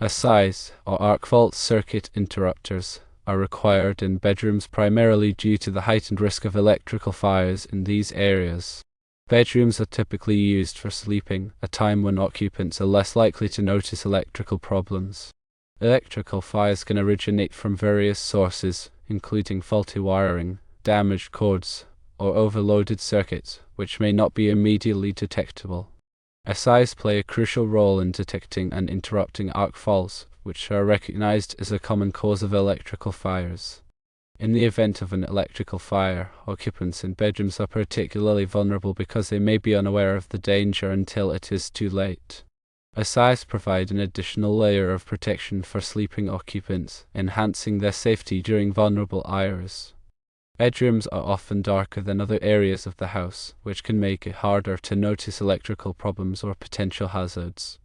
AFCIs, or arc fault circuit interrupters, are required in bedrooms primarily due to the heightened risk of electrical fires in these areas. Bedrooms are typically used for sleeping, a time when occupants are less likely to notice electrical problems. Electrical fires can originate from various sources, including faulty wiring, damaged cords, or overloaded circuits, which may not be immediately detectable. AFCIs play a crucial role in detecting and interrupting arc faults, which are recognized as a common cause of electrical fires. In the event of an electrical fire, occupants in bedrooms are particularly vulnerable because they may be unaware of the danger until it is too late. AFCIs provide an additional layer of protection for sleeping occupants, enhancing their safety during vulnerable hours. Bedrooms are often darker than other areas of the house, which can make it harder to notice electrical problems or potential hazards.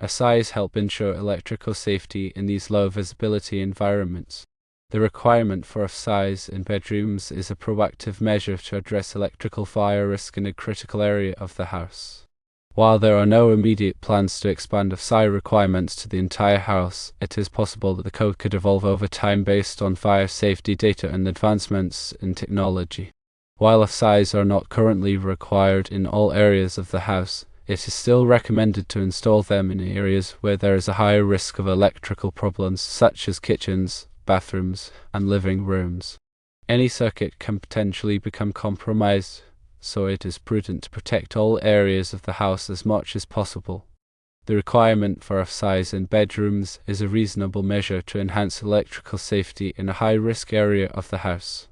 AFCIs help ensure electrical safety in these low-visibility environments. The requirement for AFCIs in bedrooms is a proactive measure to address electrical fire risk in a critical area of the house. While there are no immediate plans to expand AFCI requirements to the entire house, it is possible that the code could evolve over time based on fire safety data and advancements in technology. While AFCIs are not currently required in all areas of the house, it is still recommended to install them in areas where there is a higher risk of electrical problems such as kitchens, bathrooms, and living rooms. Any circuit can potentially become compromised, so it is prudent to protect all areas of the house as much as possible. The requirement for AFCIs in bedrooms is a reasonable measure to enhance electrical safety in a high-risk area of the house.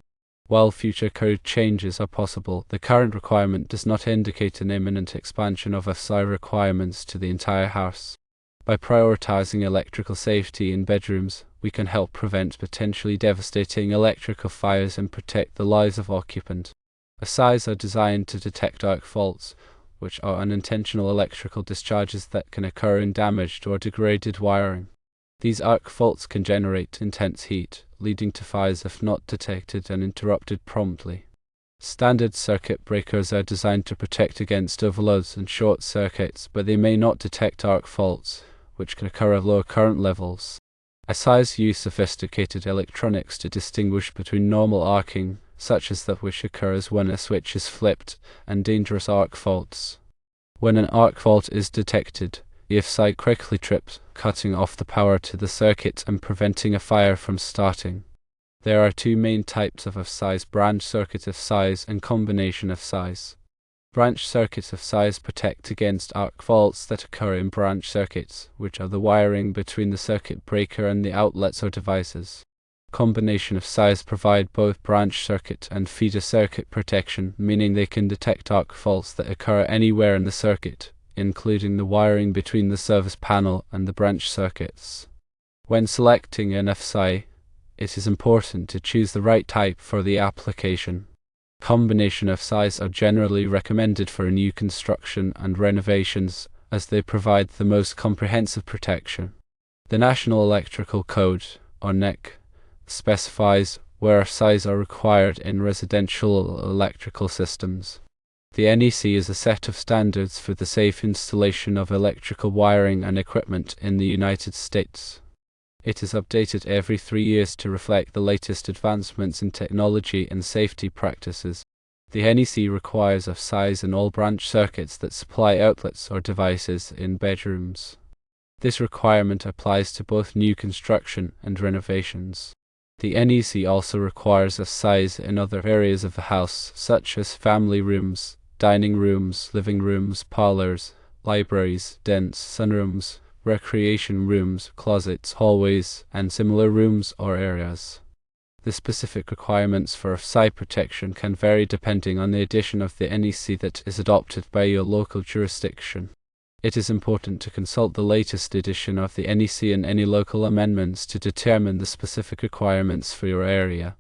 While future code changes are possible, the current requirement does not indicate an imminent expansion of AFCI requirements to the entire house. By prioritizing electrical safety in bedrooms, we can help prevent potentially devastating electrical fires and protect the lives of occupants. AFCIs are designed to detect arc faults, which are unintentional electrical discharges that can occur in damaged or degraded wiring. These arc faults can generate intense heat, leading to fires if not detected and interrupted promptly. Standard circuit breakers are designed to protect against overloads and short circuits, but they may not detect arc faults, which can occur at lower current levels. AFCIs use sophisticated electronics to distinguish between normal arcing, such as that which occurs when a switch is flipped, and dangerous arc faults. When an arc fault is detected, the AFCI quickly trips, cutting off the power to the circuit and preventing a fire from starting. There are two main types of AFCIs: branch circuit AFCIs and combination AFCIs. Branch circuit AFCIs protect against arc faults that occur in branch circuits, which are the wiring between the circuit breaker and the outlets or devices. Combination AFCIs provide both branch circuit and feeder circuit protection, meaning they can detect arc faults that occur anywhere in the circuit, including the wiring between the service panel and the branch circuits. When selecting an AFCI, it is important to choose the right type for the application. Combination AFCIs are generally recommended for new construction and renovations, as they provide the most comprehensive protection. The National Electrical Code, or NEC, specifies where AFCIs are required in residential electrical systems. The NEC is a set of standards for the safe installation of electrical wiring and equipment in the United States. It is updated every 3 years to reflect the latest advancements in technology and safety practices. The NEC requires AFCIs in all branch circuits that supply outlets or devices in bedrooms. This requirement applies to both new construction and renovations. The NEC also requires AFCIs in other areas of the house, such as family rooms, dining rooms, living rooms, parlors, libraries, dens, sunrooms, recreation rooms, closets, hallways, and similar rooms or areas. The specific requirements for AFCI protection can vary depending on the edition of the NEC that is adopted by your local jurisdiction. It is important to consult the latest edition of the NEC and any local amendments to determine the specific requirements for your area.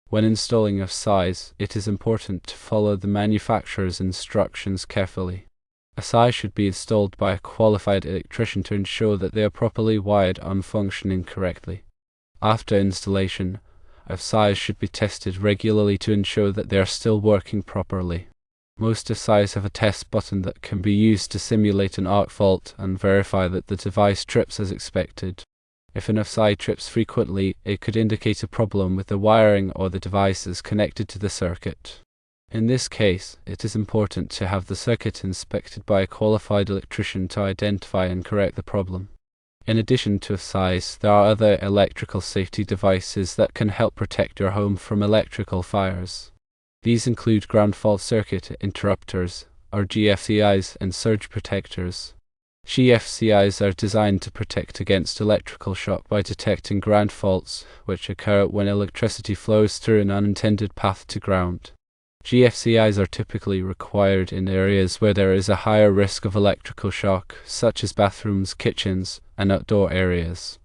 When installing AFCIs, it is important to follow the manufacturer's instructions carefully. AFCI should be installed by a qualified electrician to ensure that they are properly wired and functioning correctly. After installation, AFCIs should be tested regularly to ensure that they are still working properly. Most AFCIs have a test button that can be used to simulate an arc fault and verify that the device trips as expected. If an AFCI trips frequently, it could indicate a problem with the wiring or the devices connected to the circuit. In this case, it is important to have the circuit inspected by a qualified electrician to identify and correct the problem. In addition to AFCIs, there are other electrical safety devices that can help protect your home from electrical fires. These include ground fault circuit interrupters, or GFCIs, and surge protectors. GFCIs are designed to protect against electrical shock by detecting ground faults, which occur when electricity flows through an unintended path to ground. GFCIs are typically required in areas where there is a higher risk of electrical shock, such as bathrooms, kitchens, and outdoor areas.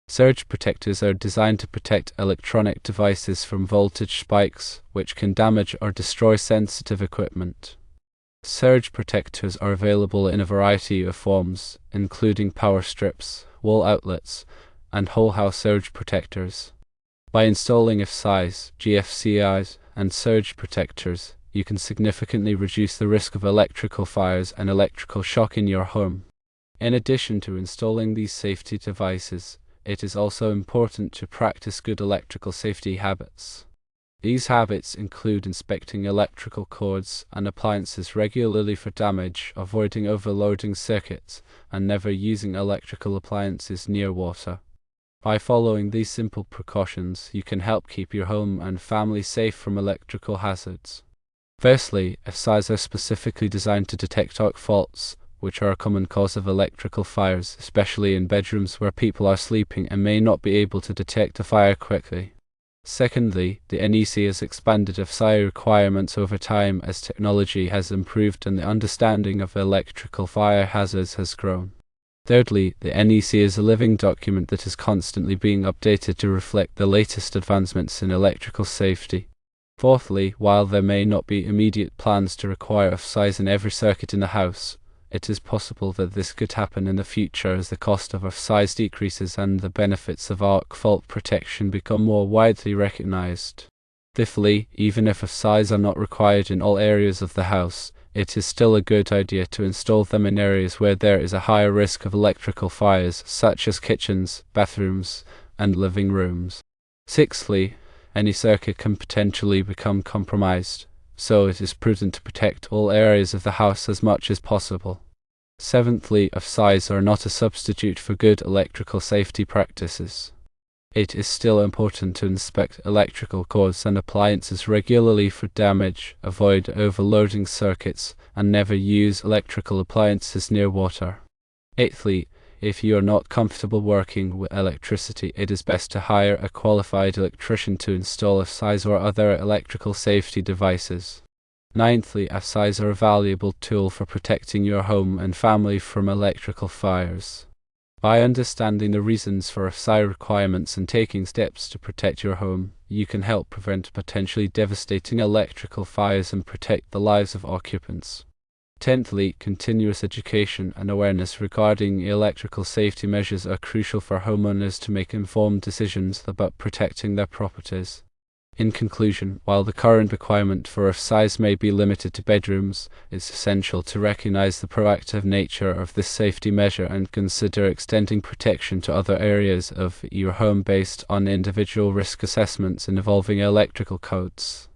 Surge protectors are designed to protect electronic devices from voltage spikes, which can damage or destroy sensitive equipment. Surge protectors are available in a variety of forms, including power strips, wall outlets, and whole house surge protectors. By installing AFCIs, GFCIs, and surge protectors, you can significantly reduce the risk of electrical fires and electrical shock in your home. In addition to installing these safety devices, it is also important to practice good electrical safety habits. These habits include inspecting electrical cords and appliances regularly for damage, avoiding overloading circuits, and never using electrical appliances near water. By following these simple precautions, you can help keep your home and family safe from electrical hazards. Firstly, AFCIs are specifically designed to detect arc faults, which are a common cause of electrical fires, especially in bedrooms where people are sleeping and may not be able to detect a fire quickly. Secondly, the NEC has expanded AFCI requirements over time as technology has improved and the understanding of electrical fire hazards has grown. Thirdly, the NEC is a living document that is constantly being updated to reflect the latest advancements in electrical safety. Fourthly, while there may not be immediate plans to require AFCIs in every circuit in the house, it is possible that this could happen in the future as the cost of AFCIs decreases and the benefits of arc fault protection become more widely recognized. Fifthly, even if AFCIs are not required in all areas of the house, it is still a good idea to install them in areas where there is a higher risk of electrical fires, such as kitchens, bathrooms, and living rooms. Sixthly, any circuit can potentially become compromised, so it is prudent to protect all areas of the house as much as possible. Seventhly, AFCIs are not a substitute for good electrical safety practices. It is still important to inspect electrical cords and appliances regularly for damage, avoid overloading circuits, and never use electrical appliances near water. Eighthly, if you are not comfortable working with electricity, it is best to hire a qualified electrician to install AFCIs or other electrical safety devices. Ninthly, AFCIs are a valuable tool for protecting your home and family from electrical fires. By understanding the reasons for AFCI requirements and taking steps to protect your home, you can help prevent potentially devastating electrical fires and protect the lives of occupants. Tenthly, continuous education and awareness regarding electrical safety measures are crucial for homeowners to make informed decisions about protecting their properties. In conclusion, while the current requirement for AFCIs may be limited to bedrooms, it's essential to recognize the proactive nature of this safety measure and consider extending protection to other areas of your home based on individual risk assessments involving electrical codes.